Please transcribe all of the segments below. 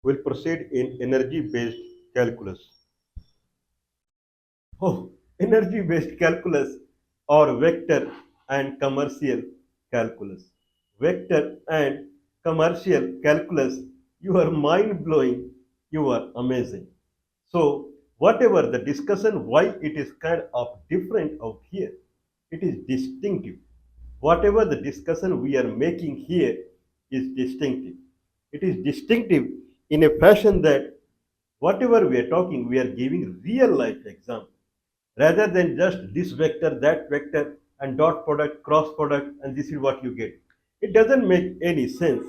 We'll proceed in energy-based calculus. Oh, energy-based calculus or vector and commercial calculus. Vector and commercial calculus, you are mind-blowing, you are amazing. So, whatever the discussion, why it is kind of different out here, it is distinctive. Whatever the discussion we are making here is distinctive. It is distinctive in a fashion that whatever we are talking, we are giving real life example rather than just this vector, that vector, and dot product, cross product, and this is what you get. It doesn't make any sense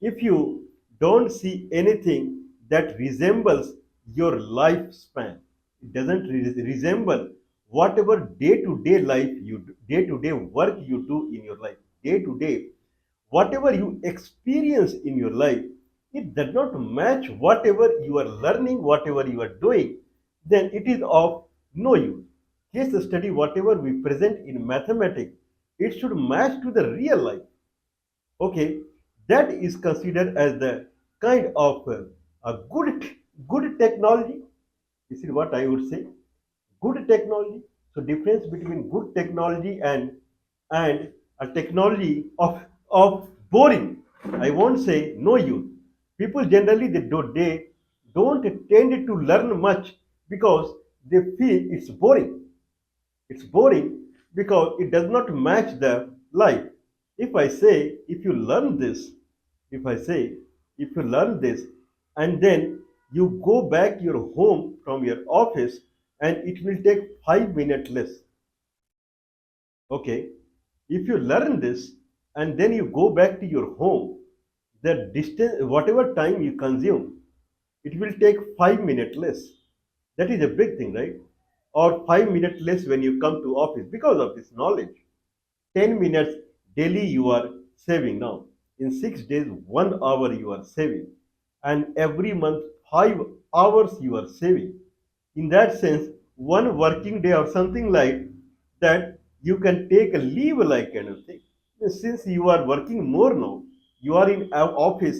if you don't see anything that resembles your lifespan. It doesn't resemble whatever day to day life you do, day to day work you do in your life, day to day, whatever you experience in your life, it does not match whatever you are learning, whatever you are doing, then it is of no use. Case study, whatever we present in mathematics, it should match to the real life. Okay, that is considered as the kind of a good technology. This is what I would say. Good technology. So difference between good technology and a technology of boring. I won't say no use. People generally they don't tend to learn much because they feel it's boring. It's boring because it does not match the life. If I say, if you learn this, if I say, if you learn this, and then you go back your home from your office and it will take 5 minutes less. Okay. If you learn this and then you go back to your home, the distance, whatever time you consume, it will take 5 minutes less. That is a big thing, right? Or 5 minutes less when you come to office because of this knowledge. 10 minutes daily you are saving now. In 6 days, 1 hour you are saving. And every month, 5 hours you are saving. In that sense, one working day or something like that, you can take a leave like kind of thing. Since you are working more now, you are in our office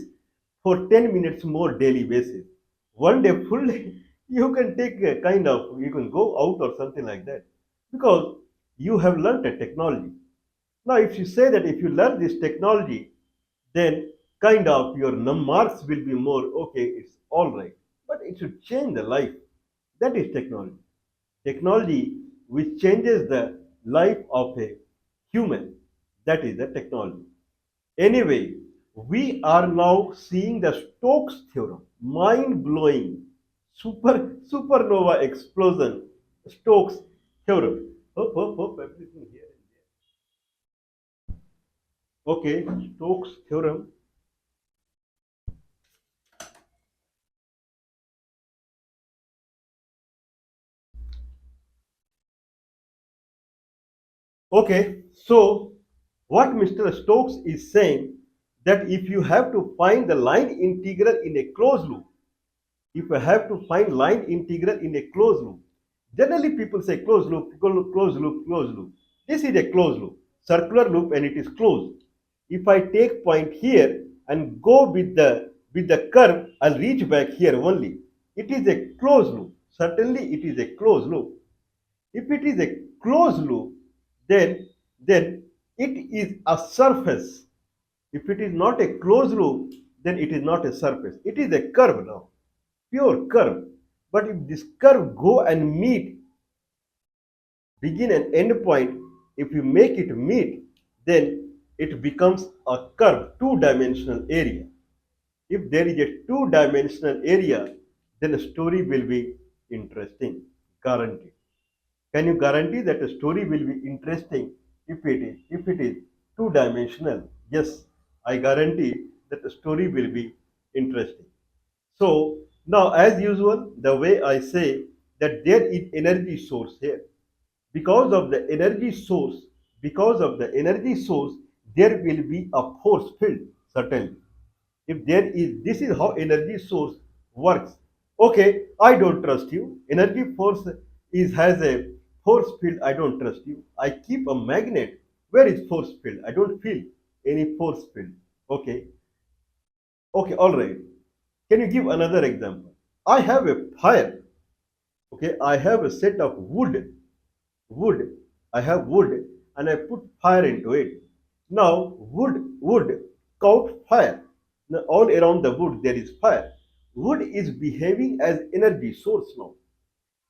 for 10 minutes more daily basis. One day full day, you can take a kind of, you can go out or something like that because you have learnt a technology. Now, if you say that if you learn this technology, then kind of your marks will be more, okay, it's all right. But it should change the life. That is technology. Technology which changes the life of a human. That is the technology. Anyway, we are now seeing the Stokes theorem, mind blowing, supernova explosion, Stokes theorem. Hope, everything here. Okay, Stokes theorem. Okay, so what Mr. Stokes is saying that if you have to find the line integral in a closed loop, if you have to find line integral in a closed loop, generally people say closed loop, closed loop, closed loop. This is a closed loop, circular loop, and it is closed. If I take point here and go with the curve, I'll reach back here only. It is a closed loop. Certainly, it is a closed loop. If it is a closed loop, then it is a surface. If it is not a closed loop, then it is not a surface. It is a curve now, pure curve. But if this curve go and meet begin and end point, if you make it meet, then it becomes a curve, two-dimensional area. If there is a two-dimensional area, then a story will be interesting, guaranteed. Can you guarantee that a story will be interesting if it is two-dimensional? Yes, I guarantee that the story will be interesting. So now, as usual, the way I say that there is energy source here. Because of the energy source, because of the energy source, there will be a force field, certainly. If there is, this is how energy source works. Okay, I don't trust you. Energy force is has a force field. I don't trust you. I keep a magnet. Where is force field? I don't feel any force field. Okay, okay, all right. Can you give another example? I have a fire. Okay, I have a set of wood. I have wood and I put fire into it. Now, wood caught fire. Now, all around the wood there is fire. Wood is behaving as energy source now.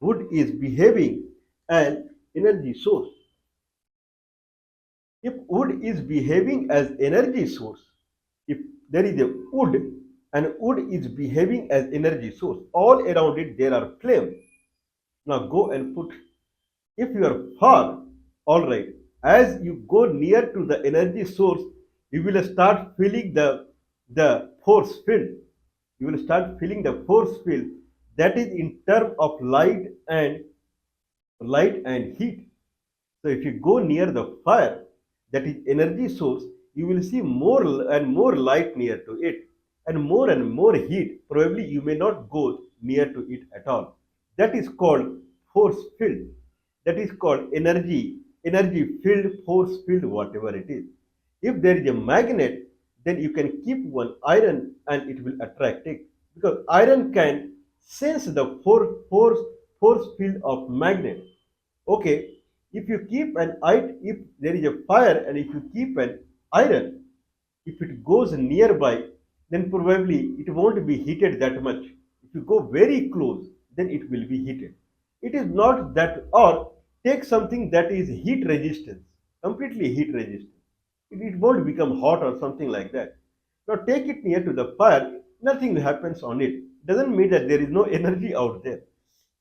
Wood is behaving as energy source. If wood is behaving as energy source, if there is a wood and wood is behaving as energy source, all around it there are flames. Now go and put, if you are far, all right, as you go near to the energy source, you will start feeling the force field. You will start feeling the force field, that is in terms of light and heat. So if you go near the fire, that is energy source, you will see more and more light near to it and more heat. Probably you may not go near to it at all. That is called force field. That is called energy field, force field, whatever it is. If there is a magnet, then you can keep one iron and it will attract it, because iron can sense the force field of magnet. Okay, if you keep an iron, if there is a fire and if you keep an iron, if it goes nearby, then probably it won't be heated that much. If you go very close, then it will be heated. It is not that, or take something that is heat resistant, completely heat resistant. It won't become hot or something like that. Now take it near to the fire, nothing happens on it. Doesn't mean that there is no energy out there.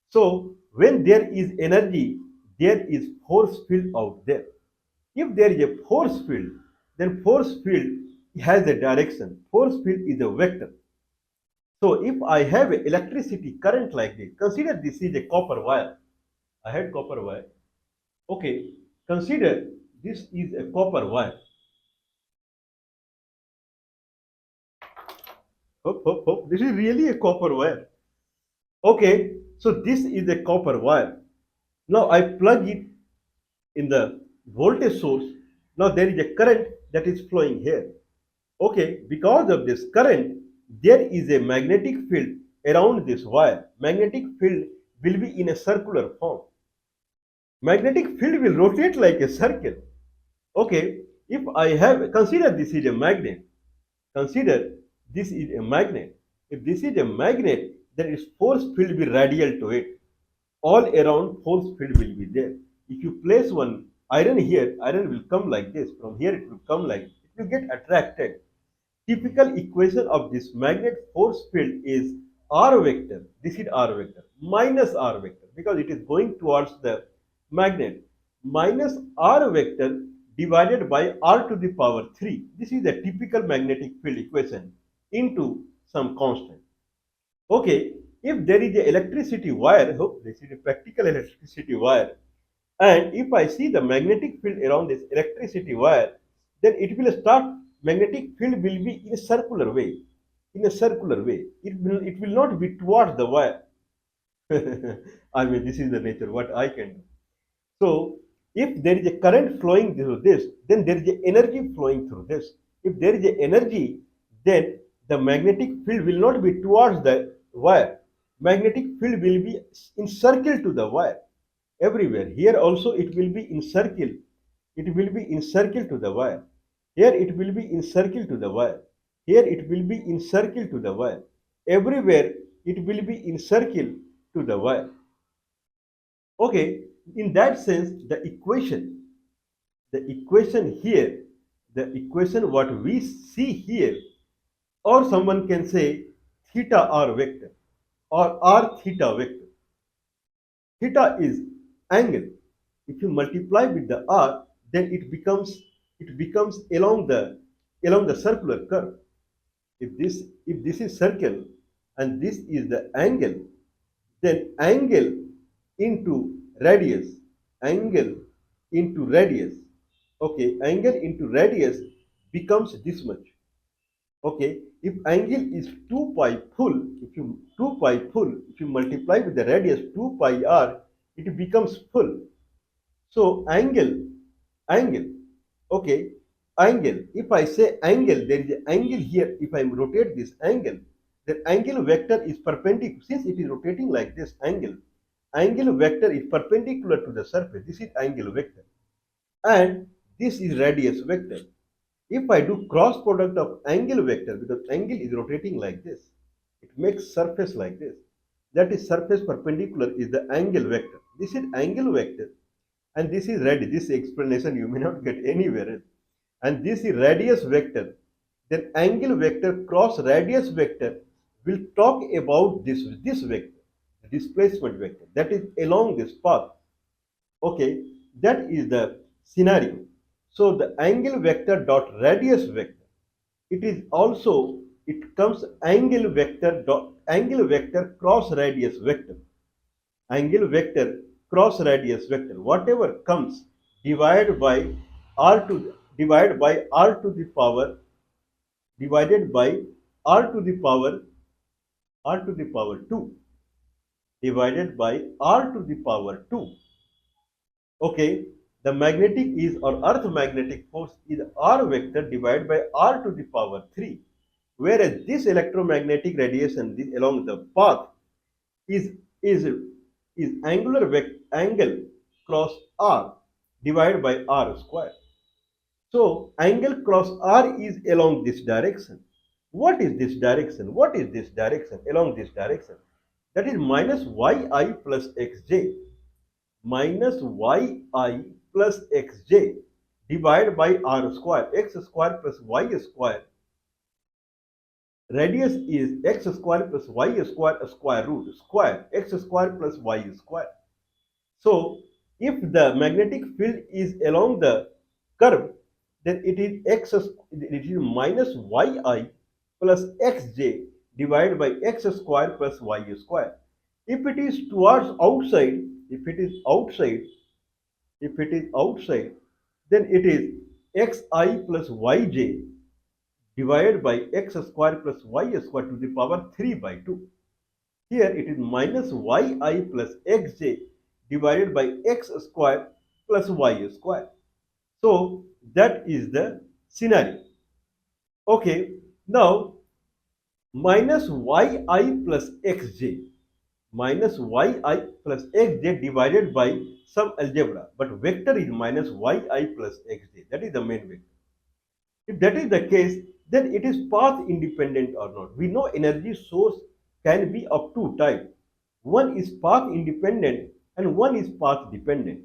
So when there is energy, there is force field out there. If there is a force field, then force field has a direction. Force field is a vector. So if I have a electricity current like this, consider this is a copper wire. I had copper wire. Okay, consider this is a copper wire. Hope. This is really a copper wire. Okay, so this is a copper wire. Now I plug it in the voltage source. Now there is a current that is flowing here. Okay, because of this current, there is a magnetic field around this wire. Magnetic field will be in a circular form. Magnetic field will rotate like a circle. Okay, if I have, consider this is a magnet. Consider this is a magnet. If this is a magnet, then its force field will be radial to it. All around force field will be there. If you place one iron here, iron will come like this. From here it will come like, it will get attracted. Typical equation of this magnet force field is r vector. This is r vector minus r vector, because it is going towards the magnet, minus r vector divided by r to the power 3. This is the typical magnetic field equation into some constant. Okay, if there is a electricity wire, hope this is a practical electricity wire, and if I see the magnetic field around this electricity wire, then it will start, magnetic field will be in a circular way. In a circular way. It will not be towards the wire. I mean, this is the nature, what I can do. So, if there is a current flowing through this, then there is a energy flowing through this. If there is a energy, then the magnetic field will not be towards the wire. Magnetic field will be in circle to the wire everywhere. Here also it will be in circle. It will be in circle to the wire. Here it will be in circle to the wire. Here it will be in circle to the wire. Everywhere it will be in circle to the wire. Okay, in that sense, the equation here, the equation what we see here, or someone can say theta r vector or r theta vector. Theta is angle. If you multiply with the r, then it becomes along the circular curve. If this is circle and this is the angle, then angle into radius, angle into radius, okay, angle into radius becomes this much. Okay, if angle is 2 pi full, if you multiply with the radius 2 pi r, it becomes full. So angle, okay, angle. If I say angle, there is an angle here. If I rotate this angle, The angle vector is perpendicular, since it is rotating like this angle vector is perpendicular to the surface. This is angle vector. And this is radius vector. If I do cross product of angle vector, because angle is rotating like this, it makes surface like this. That is surface perpendicular is the angle vector. This is angle vector and this is radius. This explanation you may not get anywhere else. And this is radius vector. Then angle vector cross radius vector will talk about this vector, the displacement vector, that is along this path. Okay, that is the scenario. So the angle vector dot radius vector, it is also, it comes angle vector cross radius vector. Angle vector cross radius vector, whatever comes divided by r to the power, divided by r to the power, r to the power 2, divided by r to the power 2. Okay, the magnetic is, or earth magnetic force is r vector divided by r to the power 3, whereas this electromagnetic radiation along the path is is is angle cross r divided by r square. So angle cross r is along this direction. What is this direction? What is this direction? Along this direction, that is minus yi plus xj, minus yi plus xj divided by r square, x square plus y square. Radius is x square plus y square, square root, square x square plus y square. So if the magnetic field is along the curve, then it is minus yi plus xj divided by x square plus y square. If it is towards outside, if it is outside, then it is xi plus yj divided by x square plus y square to the power 3 by 2. Here it is minus yi plus xj divided by x square plus y square. So that is the scenario. Okay, now minus yi plus xj, minus yi plus xj divided by some algebra, but vector is minus yi plus xj. That is the main vector. If that is the case, then it is path independent or not. We know energy source can be of two types. One is path independent and one is path dependent.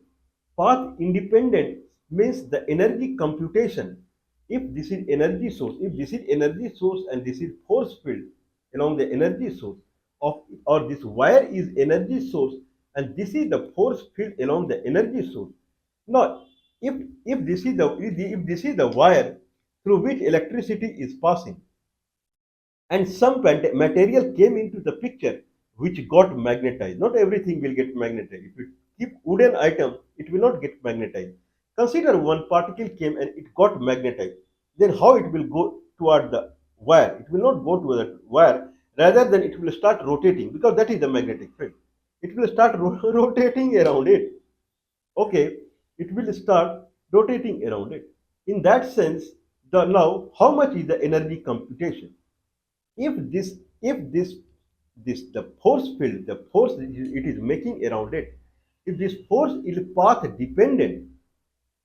Path independent means the energy computation. If this is energy source, and this is force field along the energy source of, or this wire is energy source and this is the force field along the energy source. Now, if this is the wire through which electricity is passing, and some material came into the picture which got magnetized. Not everything will get magnetized. If you keep wooden item, it will not get magnetized. Consider one particle came and it got magnetized. Then how it will go toward the wire? It will not go to the wire. Rather than it will start rotating, because that is the magnetic field. It will start rotating around it. Okay, it will start rotating around it. In that sense, now how much is the energy computation? If this the force field, the force it is making around it, if this force is path dependent,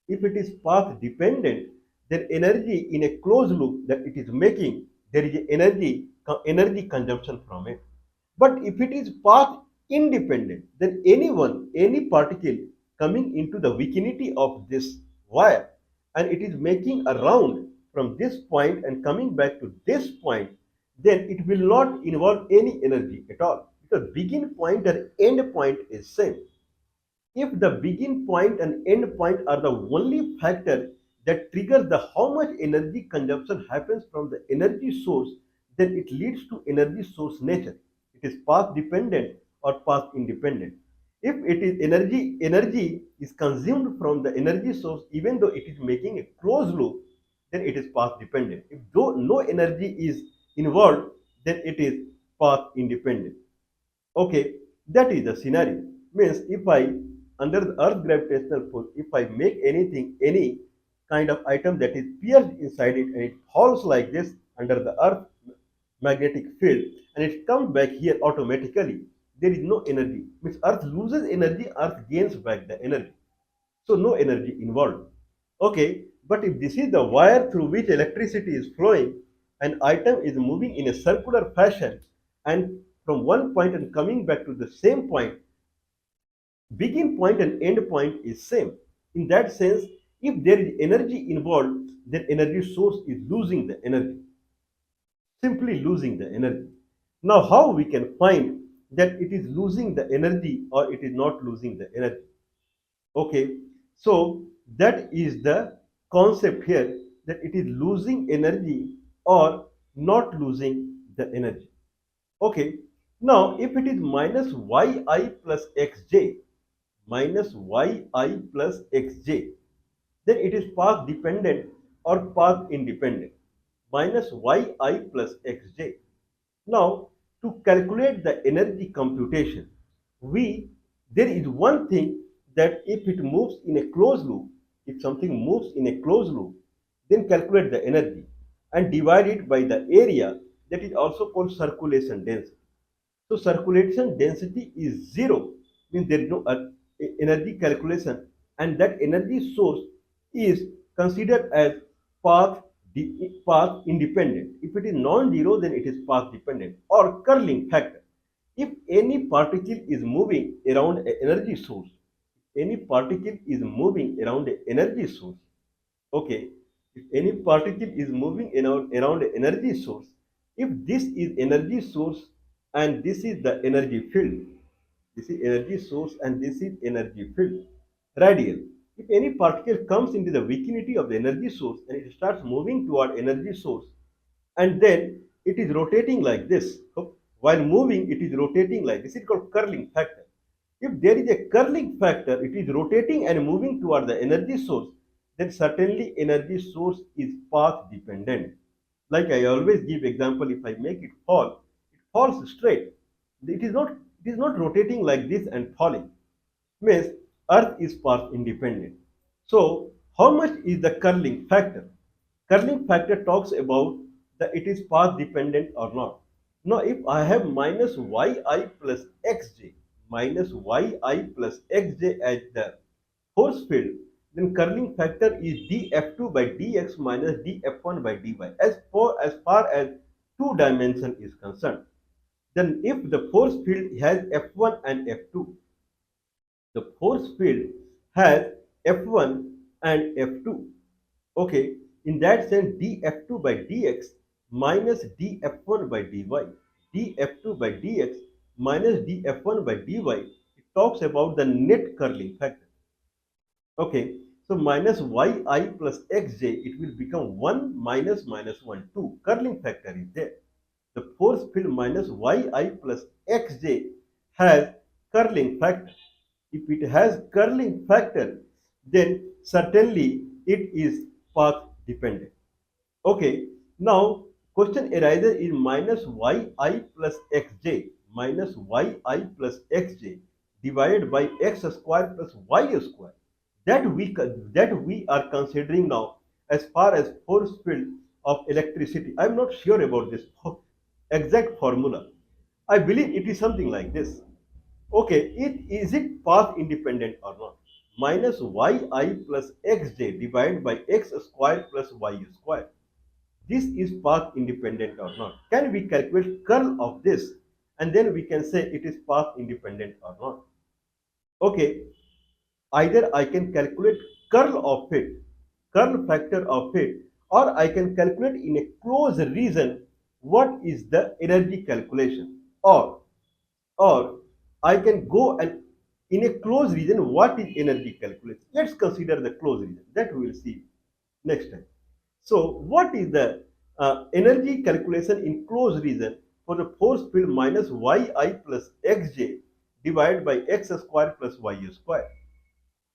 if it is path dependent, then energy in a closed loop that it is making, there is energy consumption from it. But if it is path independent, then any particle coming into the vicinity of this wire and it is making a round from this point and coming back to this point, then it will not involve any energy at all, because begin point and end point is same. If the begin point and end point are the only factor that triggers the how much energy consumption happens from the energy source, then it leads to energy source nature. It is path dependent or path independent. If it is energy is consumed from the energy source, even though it is making a closed loop, then it is path dependent. If though no energy is involved, then it is path independent. Okay, that is the scenario. Means if I, under the earth gravitational force, if I make any kind of item that is pierced inside it and it falls like this under the earth magnetic field and it comes back here automatically. There is no energy. Means Earth loses energy, Earth gains back the energy. So no energy involved. Okay, but if this is the wire through which electricity is flowing, an item is moving in a circular fashion and from one point and coming back to the same point, begin point and end point is same. In that sense, if there is energy involved, then energy source is losing the energy, simply losing the energy. Now, how we can find that it is losing the energy or it is not losing the energy? Okay, so that is the concept here, that it is losing energy or not losing the energy. Okay, now if it is minus yi plus xj, minus yi plus xj, then it is path dependent or path independent. Minus yi plus xj. Now, to calculate the energy computation, we there is one thing, that if it moves in a closed loop, if something moves in a closed loop, then calculate the energy and divide it by the area, that is also called circulation density. So circulation density is zero, means there is no energy calculation, and that energy source is considered as path path independent. If it is non-zero, then it is path dependent. Or curling factor. If any particle is moving around an energy source, any particle is moving around an energy source, okay, if any particle is moving around an energy source, if this is energy source and this is the energy field, this is energy source and this is energy field, radial. If any particle comes into the vicinity of the energy source and it starts moving toward energy source, and then it is rotating like this. So while moving, it is rotating like this. It is called curling factor. If there is a curling factor, it is rotating and moving toward the energy source, then certainly energy source is path dependent. Like I always give example, if I make it fall, it falls straight. It is not rotating like this and falling. Means Earth is path independent. So how much is the curling factor? Curling factor talks about that it is path dependent or not. Now if I have minus yi plus xj, minus yi plus xj as the force field, then curling factor is df2 by dx minus df1 by dy, as far as two dimension is concerned. Then if the force field has f1 and f2, the force field has F1 and F2. Okay, in that sense, dF2 by dx minus dF1 by dy, dF2 by dx minus dF1 by dy, it talks about the net curling factor. Okay, so minus yi plus xj, it will become 1 minus minus 1, 2. Curling factor is there. The force field minus yi plus xj has curling factor. If it has curling factor, then certainly it is path dependent. Okay, now question arises in minus yi plus xj, minus yi plus xj divided by x square plus y square, that we are considering now as far as force field of electricity. I am not sure about this exact formula. I believe it is something like this. Okay, is it path independent or not? Minus yi plus xj divided by x square plus y square. This is path independent or not? Can we calculate curl of this and then we can say it is path independent or not? Okay, either I can calculate curl of it, curl factor of it, or I can calculate in a closed region what is the energy calculation, or I can go and in a closed region what is energy calculation. Let's consider the closed region, that we will see next time. So what is the energy calculation in closed region for the force field minus yi plus xj divided by x square plus y square?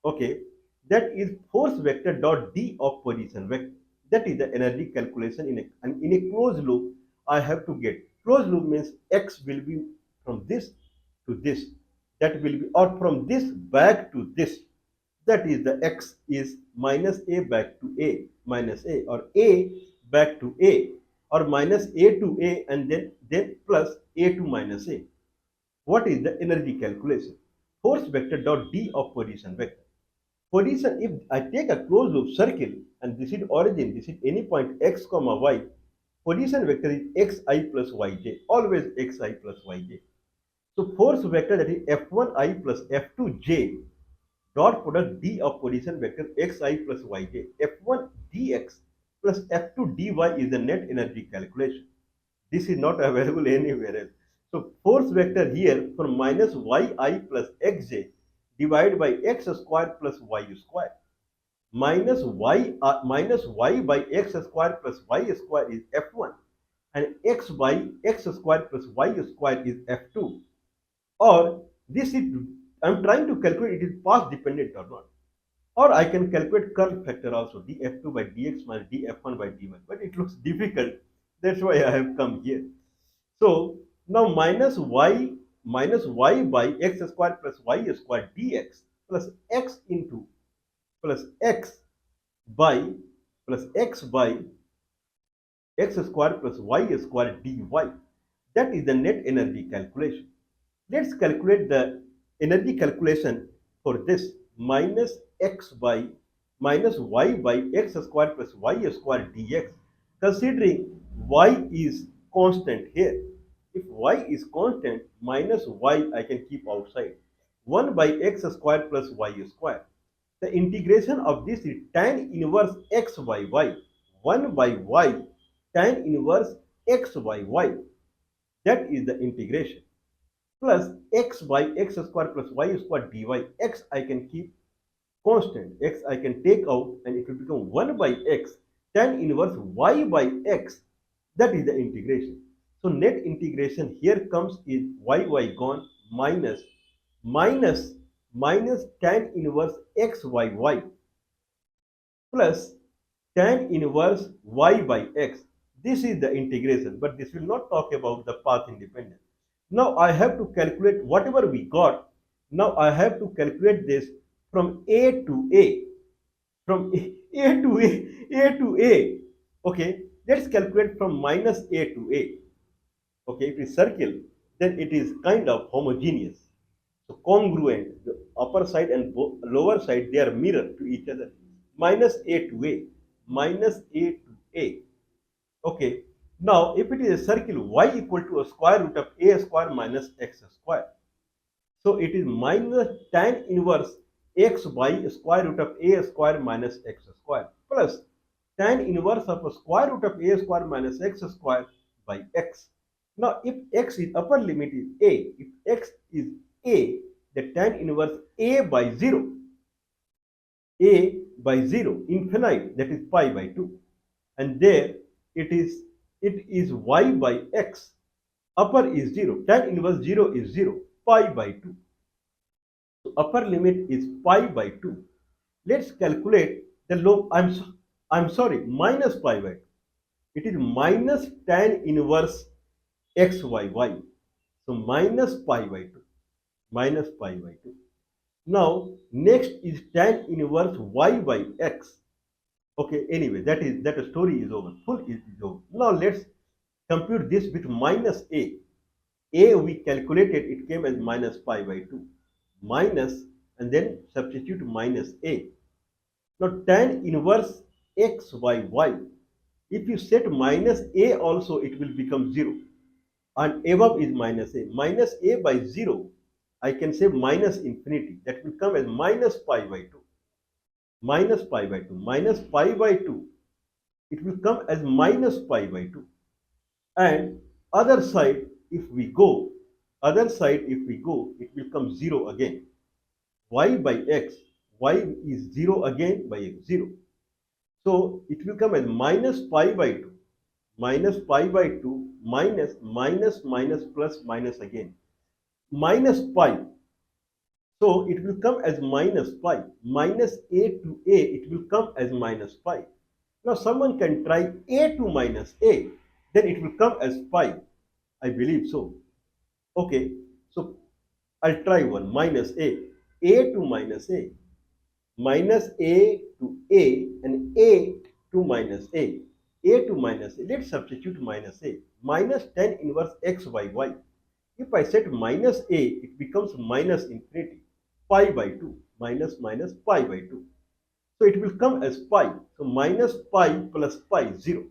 Okay, that is force vector dot d of position vector. That is the energy calculation in a closed loop. I have to get closed loop means x will be from this to this, that will be, or from this back to this, that is the x is minus a back to a minus a, or a back to a, or minus A to A and then plus A to minus A. What is the energy calculation? Force vector dot d of position vector. Position, if I take a closed loop circle and this is origin, this is any point x comma y, position vector is xi plus yj, always xi plus yj. So force vector, that is f1i plus f2j dot product d of position vector xi plus yj, f1 dx plus f2 dy is the net energy calculation. This is not available anywhere else. So force vector here for minus yi plus xj divided by x square plus y square. Minus y by x square plus y square is f1 and x by x square plus y square is f2. Or this is, I'm trying to calculate it is path dependent or not. Or I can calculate curl factor also, df2 by dx minus df1 by dy, but it looks difficult. That's why I have come here. So now minus y by x square plus y square dx plus x into plus x by plus x by x square plus y square dy. That is the net energy calculation. Let's calculate the energy calculation for this minus minus y by x square plus y square dx, considering y is constant here. If y is constant, minus y I can keep outside. 1 by x square plus y square. The integration of this is tan inverse x by y. 1 by y tan inverse x by y. That is the integration. Plus x by x square plus y square dy. X I can keep constant. X I can take out and it will become 1 by x tan inverse y by x. That is the integration. So net integration here comes is y gone minus tan inverse xy plus tan inverse y by x. This is the integration, but this will not talk about the path independence. Now I have to calculate whatever we got. Now I have to calculate this from A to A. From A to A to A. Okay, let's calculate from minus A to A. Okay, if it's circle, then it is kind of homogeneous. So congruent, the upper side and lower side, they are mirror to each other. Minus A to A, minus A to A. Okay, now if it is a circle, y equal to a square root of a square minus x square. So it is minus tan inverse x by square root of a square minus x square plus tan inverse of a square root of a square minus x square by x. Now if x is upper limit is a, if x is a, the tan inverse a by 0, infinite, that is pi by 2, and there it is y by x, upper is 0, tan inverse 0 is 0, pi by 2. So upper limit is pi by 2. Let's calculate the low, I'm sorry, minus pi by 2. It is minus tan inverse xy. So minus pi by 2. Minus pi by 2. Now next is tan inverse y by x. Okay, anyway, that story is over. Full is over. Now let's compute this with minus a. A we calculated, it came as minus pi by 2. Minus and then substitute minus a. Now tan inverse x by y. If you set minus a also, it will become 0. And above is minus a. Minus a by 0, I can say minus infinity. That will come as minus pi by 2. Minus pi by 2. Minus pi by 2. It will come as minus pi by 2. And other side, if we go, it will come 0 again. Y by x. Y is 0 again by x, 0. So it will come as minus pi by 2. Minus pi by 2 minus plus minus again. Minus pi. So it will come as minus pi. Minus a to a, it will come as minus pi. Now someone can try a to minus a, then it will come as pi. I believe so. Okay, so I'll try one. Minus a to minus a, minus a to a, and a to minus a. a to minus a. Let's substitute minus a. Minus tan inverse x by y. If I set minus a, it becomes minus infinity. Pi by 2. Minus minus pi by 2. So it will come as pi. So minus pi plus pi, 0.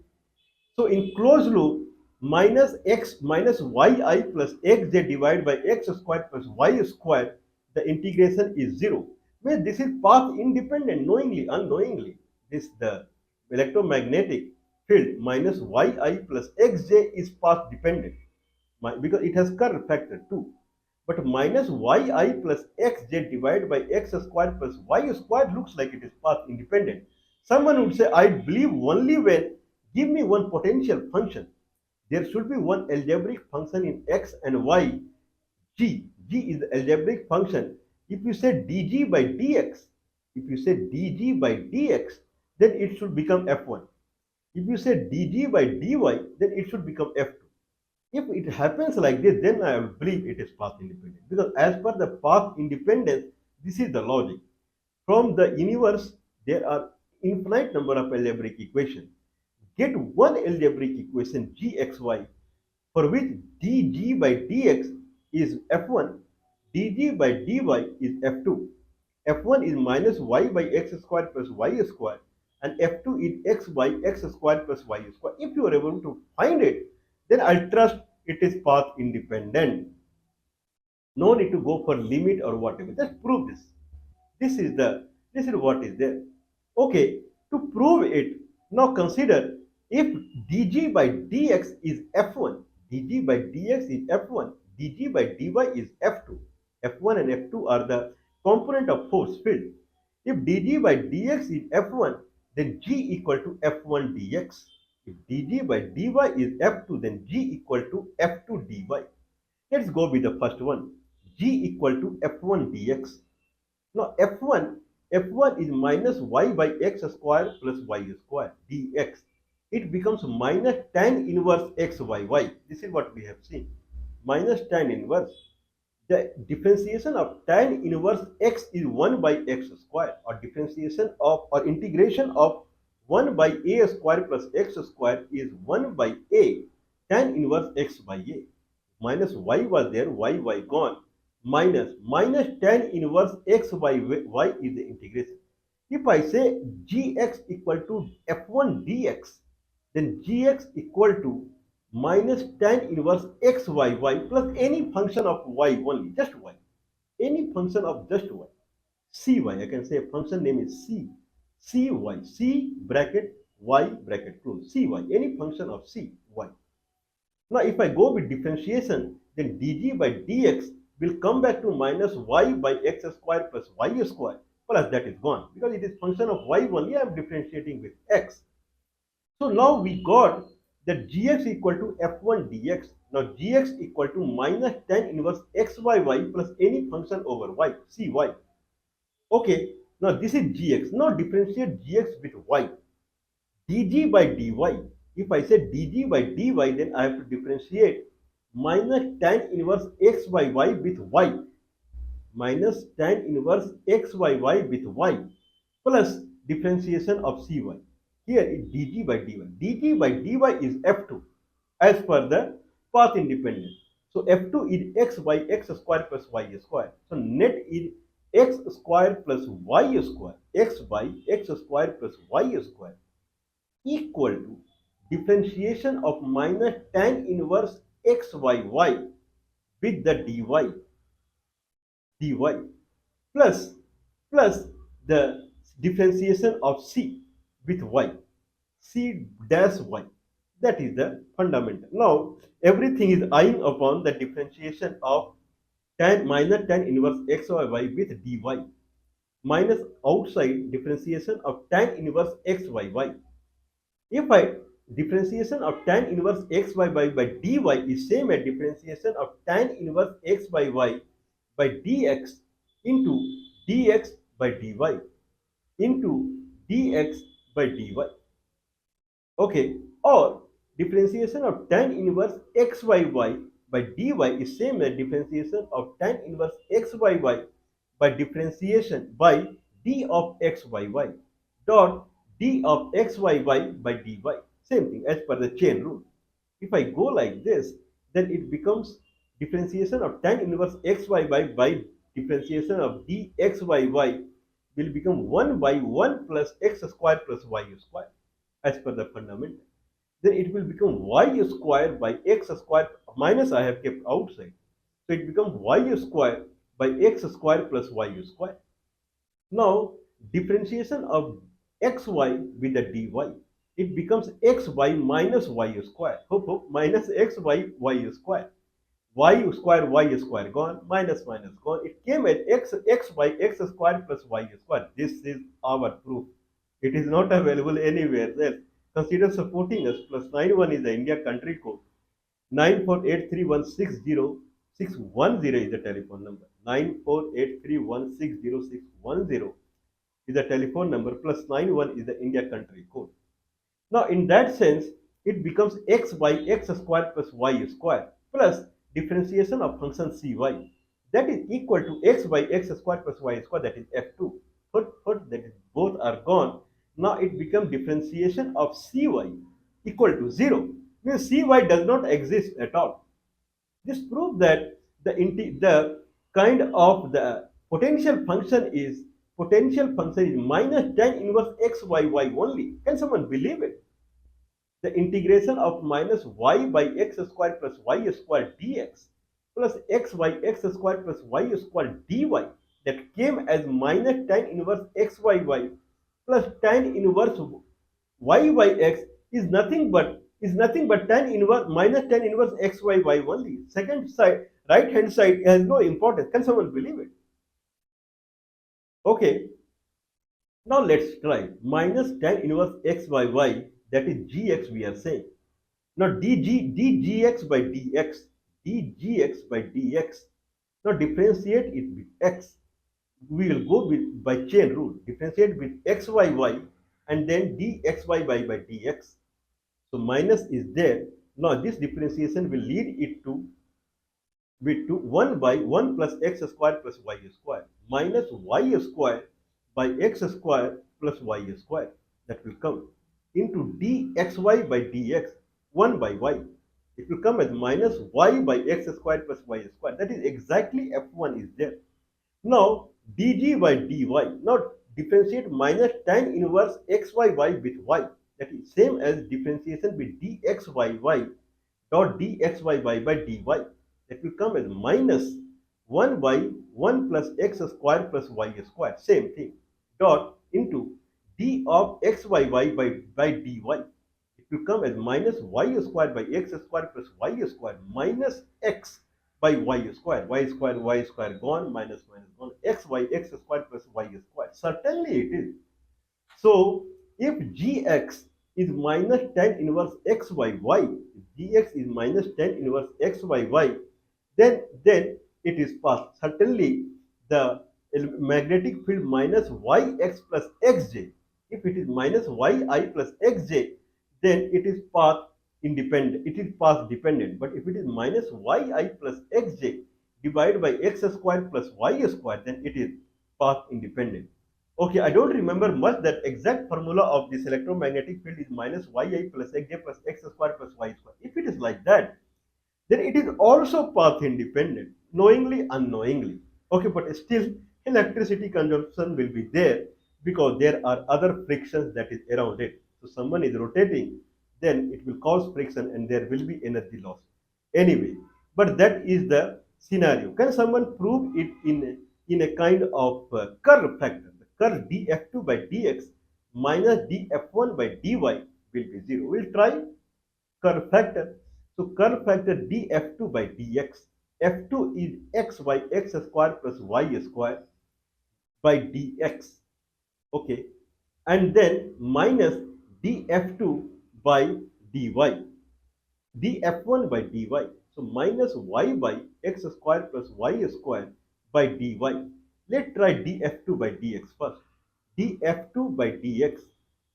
So in closed loop, minus x minus yi plus xj divided by x squared plus y squared, the integration is 0. Means this is path independent, knowingly, unknowingly. This the electromagnetic field minus yi plus xj is path dependent because it has current factor 2. But minus yi plus xj divided by x squared plus y squared looks like it is path independent. Someone would say, I believe only when give me one potential function. There should be one algebraic function in x and y. G is the algebraic function. If you say dg by dx, if you say dg by dx, then it should become f1. If you say dg by dy, then it should become f2. If it happens like this, then I will believe it is path independent. Because as per the path independence, this is the logic. From the universe, there are infinite number of algebraic equations. Get one algebraic equation gxy for which dg by dx is f1, dg by dy is f2. f1 is minus y by x squared plus y squared, and f2 is x by x squared plus y squared. If you are able to find it, then I'll trust it is path independent. No need to go for limit or whatever. Just prove this. This is what is there. Okay, to prove it, now consider if dg by dx is f1, dg by dx is f1, dg by dy is f2. f1 and f2 are the component of force field. If dg by dx is f1, then g equal to f1 dx. If dg by dy is f2, then g equal to f2 dy. Let's go with the first one. G equal to f1 dx. Now f1 is minus y by x square plus y square dx. It becomes minus tan inverse x by y. This is what we have seen. Minus tan inverse. The differentiation of tan inverse x is 1 by x square, or differentiation of or integration of 1 by a square plus x square is 1 by a tan inverse x by a. Minus y was there, y gone. Minus tan inverse x by y is the integration. If I say gx equal to f1 dx, then gx equal to minus tan inverse x by y plus any function of y only, just y. Any function of just y. Cy, I can say a function name is c. Cy, c bracket y bracket close. Cy, any function of c, y. Now if I go with differentiation, then dg by dx will come back to minus y by x square plus y square, plus that is gone because it is function of y only. I am differentiating with x. So now we got that gx equal to f1 dx. Now gx equal to minus tan inverse x by y plus any function over y, cy. Okay, now this is gx. Now differentiate gx with y. dg by dy. If I say dg by dy, then I have to differentiate minus tan inverse x by y with y. Minus tan inverse x by y with y plus differentiation of cy. Here is dg by dy. dg by dy is f2 as per the path independence. So f2 is x by x square plus y square. So net is x square plus y square. X by x square plus y square equal to differentiation of minus tan inverse x by y with the dy plus the differentiation of c with y, c dash y. That is the fundamental. Now everything is eyeing upon the differentiation of minus tan inverse x by y with dy minus outside differentiation of tan inverse x by y. If I differentiation of tan inverse x by y by dy is same as differentiation of tan inverse x by y by dx into dx by dy into dx by dy. Okay, or differentiation of tan inverse x by y by dy is same as differentiation of tan inverse x by y by differentiation by d of x by y dot d of x by y by dy. Same thing as per the chain rule. If I go like this, then it becomes differentiation of tan inverse xy by differentiation of dxyy will become 1 by 1 plus x square plus y square as per the fundamental. Then it will become y square by x square minus I have kept outside. So it becomes y square by x square plus y square. Now differentiation of xy with the dy, it becomes xy minus y square. Hope minus xy y square. Y square gone, minus minus gone. It came at x by x square plus y square. This is our proof. It is not available anywhere else. Consider supporting us. +91 is the India country code. 9483160610 is the telephone number. 9483160610 is the telephone number. +91 is the India country code. Now, in that sense, it becomes x by x square plus y square plus differentiation of function cy. That is equal to x by x square plus y square, that is f2. That is both are gone. Now it becomes differentiation of cy equal to 0. Means cy does not exist at all. This proves that the kind of the potential function is minus tan inverse xyy only. Can someone believe it? The integration of minus y by x square plus y square dx plus x by x square plus y square dy that came as minus tan inverse xyy plus tan inverse y by x is nothing but tan inverse minus tan inverse xyy only. Second side, right hand side has no importance. Can someone believe it? Okay, now let's try minus tan inverse xyy, that is gx we are saying. Now dgx by dx. Now differentiate it with x. We will go with by chain rule. Differentiate with xyy and then dxy by dx. So minus is there. Now this differentiation will lead it to 1 by 1 plus x square plus y square minus y square by x square plus y square, that will come into dxy by dx 1 by y. It will come as minus y by x square plus y square. That is exactly f1 is there. Now dg by dy. Now differentiate minus tan inverse xyy with y. That is same as differentiation with dxyy dot dxy by dy. That will come as minus 1 by 1 plus x square plus y square. Same thing. Dot into d of xyy by dy. It will come as minus y square by x square plus y square minus x by y square gone, minus minus gone, x by x square plus y square. Certainly it is. So if gx is minus tan inverse xyy, gx is minus tan inverse xyy, then it is passed. Certainly the magnetic field minus yx plus xj. If it is minus yi plus xj, then it is path independent. It is path dependent. But if it is minus yi plus xj divided by x square plus y square, then it is path independent. Okay, I don't remember much that exact formula of this electromagnetic field is minus yi plus xj plus x square plus y square. If it is like that, then it is also path independent, knowingly, unknowingly. Okay, but still electricity consumption will be there because there are other frictions that is around it. So someone is rotating, then it will cause friction and there will be energy loss. Anyway, but that is the scenario. Can someone prove it in a kind of curve factor? The curve df2 by dx minus df1 by dy will be 0. We'll try curve factor. So curve factor df2 by dx. f2 is x by x square plus y square by dx. Okay. And then minus df2 by dy. df1 by dy. So minus y by x square plus y square by dy. Let's try df2 by dx first. df2 by dx.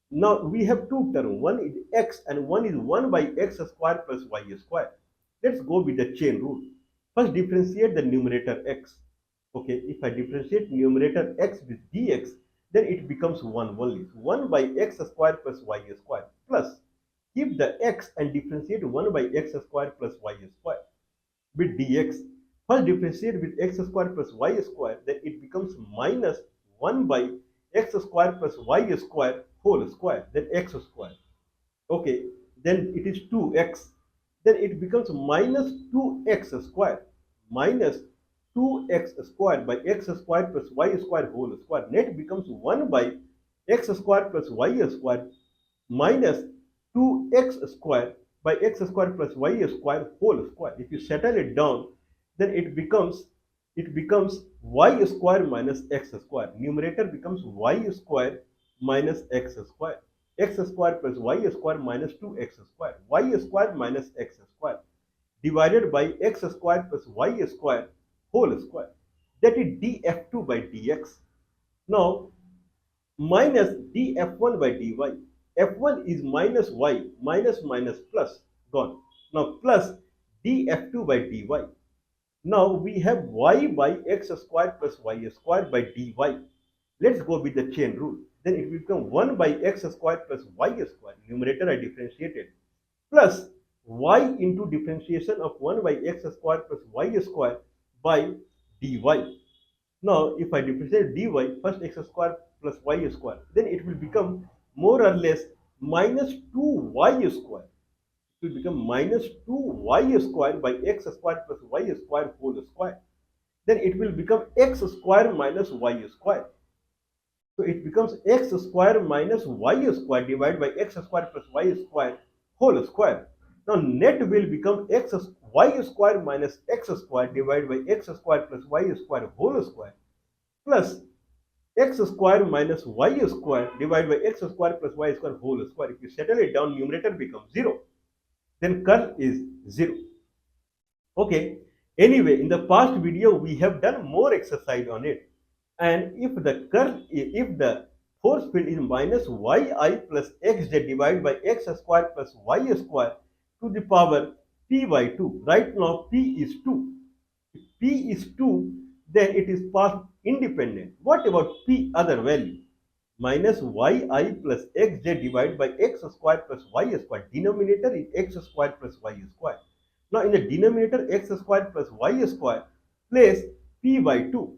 Now we have two terms. One is x and one is 1 by x square plus y square. Let's go with the chain rule. First differentiate the numerator x. Okay, if I differentiate numerator x with dx, then it becomes 1 only. So 1 by x square plus y square plus. keep the x and differentiate 1 by x square plus y square with dx. First differentiate with x square plus y square, then it becomes minus 1 by x square plus y square whole square, then x square. Okay, then it is 2x, then it becomes minus 2x square, minus 2x square by x square plus y square whole square. Net becomes 1 by x square plus y square minus 2x square by x square plus y square whole square. If you settle it down, then it becomes y square minus x square. Numerator becomes y square minus x square. X square plus y square minus 2x square. Y square minus x square divided by x square plus y square whole square. That is df2 by dx. Now minus df1 by dy. F1 is minus y, minus minus plus, gone. Now plus df2 by dy. Now we have y by x square plus y square by dy. Let's go with the chain rule. Then it will become 1 by x square plus y square. Numerator I differentiated. Plus y into differentiation of 1 by x square plus y square by dy. Now, if I differentiate dy, first x square plus y square, then it will become more or less minus 2y square. It will become minus 2y square by x square plus y square whole square. Then it will become x square minus y square. So it becomes x square minus y square divided by x square plus y square whole square. Now net will become y square minus x square divided by x square plus y square whole square plus x square minus y square divided by x square plus y square whole square. If you settle it down, numerator becomes 0. Then curl is 0. Okay. Anyway, in the past video, we have done more exercise on it. And if the force field is minus yi plus xj divided by x square plus y square to the power p by 2. Right now, p is 2. If p is 2, then it is path independent. What about p other value? Minus yi plus xj divided by x square plus y square. Denominator is x square plus y square. Now in the denominator x square plus y square, place p by 2.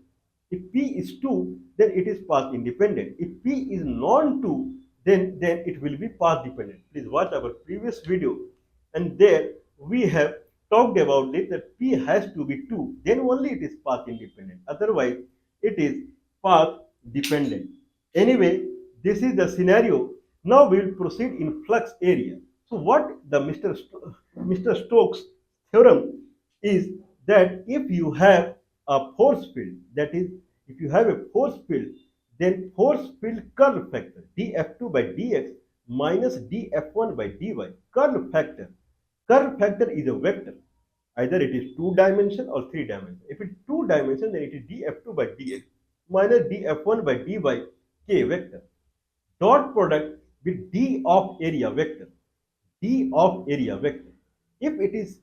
If p is 2, then it is path independent. If p is non-2, then it will be path dependent. Please watch our previous video, and there we have talked about it that p has to be 2, then only it is path independent. Otherwise, it is path dependent. Anyway, this is the scenario. Now we will proceed in flux area. So what the Mr. Stokes theorem is that if you have a force field, that is, if you have a force field, then force field curl factor df2 by dx minus df1 by dy. Curl factor is a vector. Either it is 2-dimensional or 3-dimensional. If it is 2-dimensional, then it is df2 by dx minus df1 by dy k vector. Dot product with d of area vector. D of area vector. If it is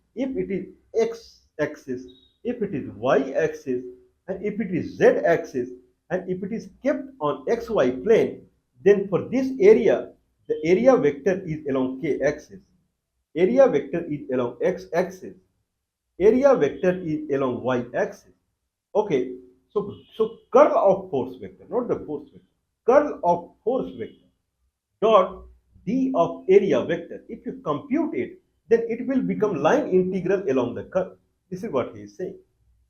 x axis, if it is y axis, and if it is z axis, and if it is kept on xy plane, then for this area, the area vector is along k axis. Area vector is along x axis. Area vector is along y axis. Okay, so curl of force vector, not the force vector. Curl of force vector dot d of area vector. If you compute it, then it will become line integral along the curve. This is what he is saying.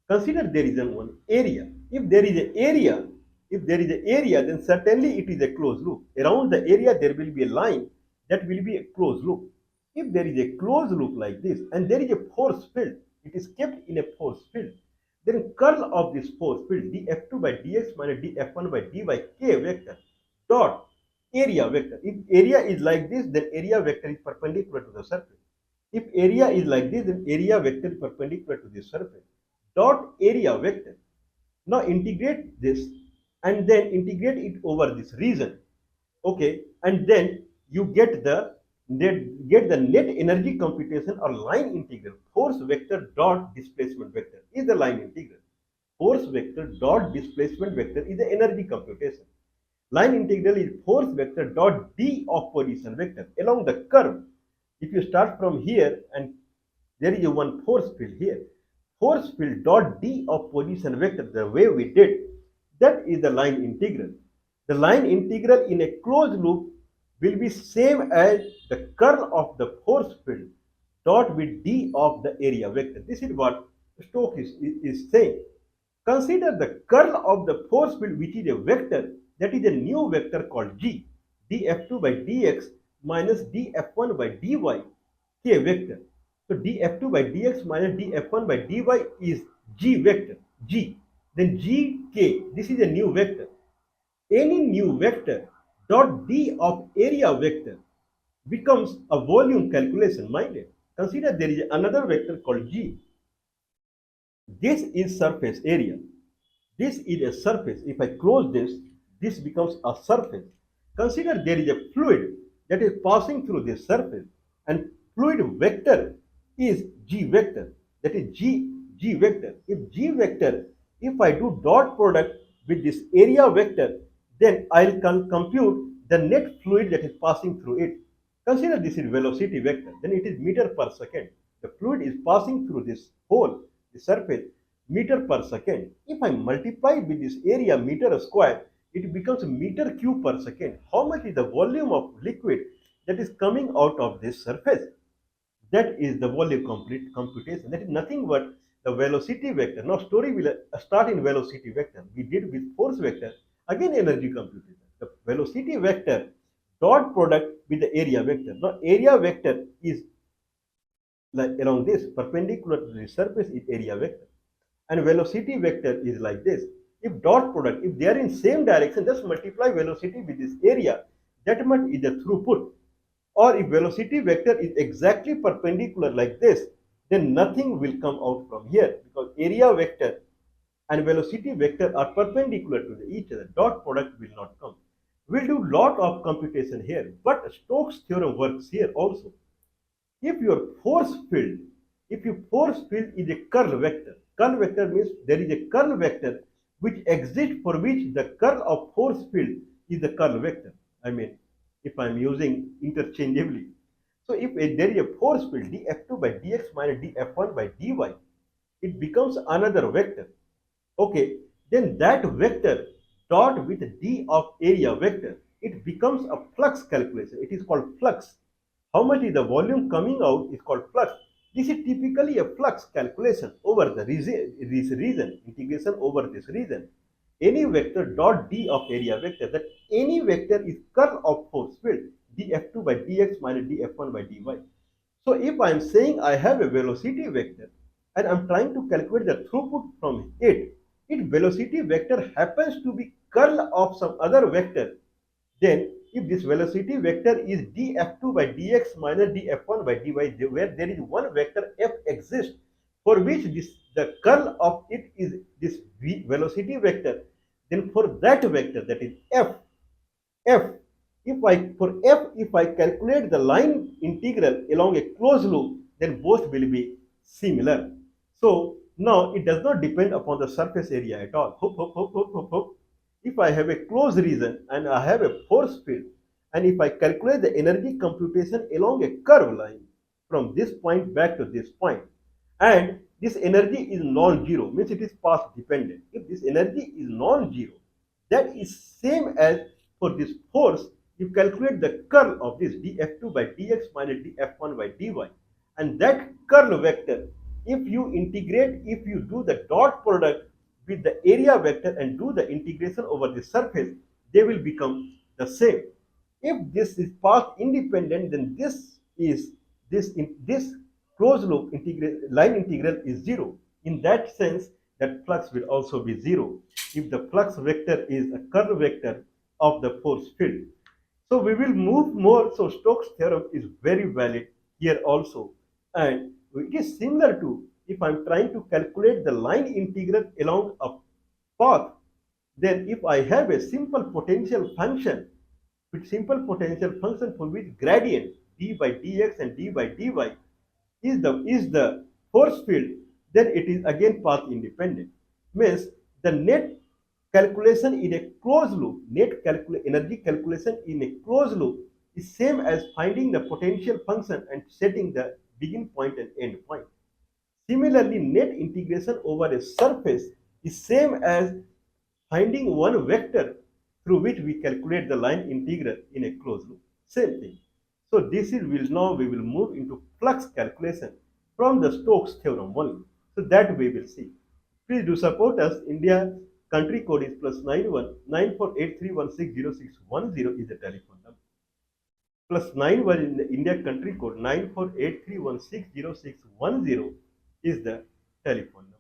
Consider there is one area. If there is an area, then certainly it is a closed loop. Around the area there will be a line that will be a closed loop. If there is a closed loop like this and there is a force field, it is kept in a force field, then curl of this force field df2 by dx minus df1 by dy k vector dot area vector. If area is like this, then area vector is perpendicular to the surface. If area is like this, then area vector is perpendicular to this surface. Dot area vector. Now integrate this and then integrate it over this region. Okay, and then you get the net energy computation or line integral. Force vector dot displacement vector is the line integral. Force vector dot displacement vector is the energy computation. Line integral is force vector dot d of position vector along the curve. If you start from here and there is a one force field here, force field dot d of position vector, the way we did, that is the line integral. The line integral in a closed loop will be same as the curl of the force field dot with d of the area vector. This is what Stokes is saying. Consider the curl of the force field, which is a vector, that is a new vector called g, df2 by dx minus df1 by dy, k vector. So df2 by dx minus df1 by dy is g vector, g. Then gk, this is a new vector. Any new vector dot d of area vector becomes a volume calculation, mind it. Consider there is another vector called g. This is surface area. This is a surface. If I close this, this becomes a surface. Consider there is a fluid that is passing through this surface, and fluid vector is g vector. That is g vector. If I do dot product with this area vector, then I'll compute the net fluid that is passing through it. Consider this is velocity vector. Then it is meter per second. The fluid is passing through this hole, the surface, meter per second. If I multiply with this area meter square, it becomes meter cube per second. How much is the volume of liquid that is coming out of this surface? That is the volume computation. That is nothing but the velocity vector. Now story will start in velocity vector. We did with force vector, again energy computation. The velocity vector dot product with the area vector. Now area vector is like along this perpendicular to the surface is area vector, and velocity vector is like this. If dot product, if they are in same direction, just multiply velocity with this area, that much is the throughput. Or if velocity vector is exactly perpendicular like this, then nothing will come out from here, because area vector and velocity vector are perpendicular to each other. Dot product will not come. We'll do lot of computation here, but Stokes theorem works here also. If your force field, if your force field is a curl vector means there is a curl vector which exists, for which the curl of force field is the curl vector. I mean, if I am using interchangeably. So if there is a force field df2 by dx minus df1 by dy, it becomes another vector. Okay, then that vector dot with d of area vector, it becomes a flux calculation. It is called flux. How much is the volume coming out is called flux. This is typically a flux calculation over the region, integration over this region. Any vector dot d of area vector, that any vector is curl of force field df2 by dx minus df1 by dy. So if I am saying I have a velocity vector and I am trying to calculate the throughput from it, if velocity vector happens to be curl of some other vector, then if this velocity vector is df2 by dx minus df1 by dy, where there is one vector f exists, for which the curl of it is this velocity vector, then for that vector, that is f, if I calculate the line integral along a closed loop, then both will be similar. So now it does not depend upon the surface area at all. If I have a closed region and I have a force field, and if I calculate the energy computation along a curved line from this point back to this point, and this energy is non-zero, means it is path dependent. If this energy is non-zero, that is same as for this force, you calculate the curl of this df2 by dx minus df1 by dy, and that curl vector, if you integrate, if you do the dot product with the area vector and do the integration over the surface, they will become the same. If this is path independent, then this closed loop line integral is zero. In that sense, that flux will also be zero if the flux vector is a curl vector of the force field. So we will move more. So Stokes theorem is very valid here also, and it is similar to if I'm trying to calculate the line integral along a path, then if I have a simple potential function for which gradient d by dx and d by dy is the force field, then it is again path independent. Means the net calculation in a closed loop, energy calculation in a closed loop is same as finding the potential function and setting the begin point and end point. Similarly, net integration over a surface is same as finding one vector through which we calculate the line integral in a closed loop. Same thing. So this is will now we will move into flux calculation from the Stokes theorem only. So that we will see. Please do support us. India country code is +91 9483160610 is the telephone number. +91 in the India country code 9483160610 is the telephone number.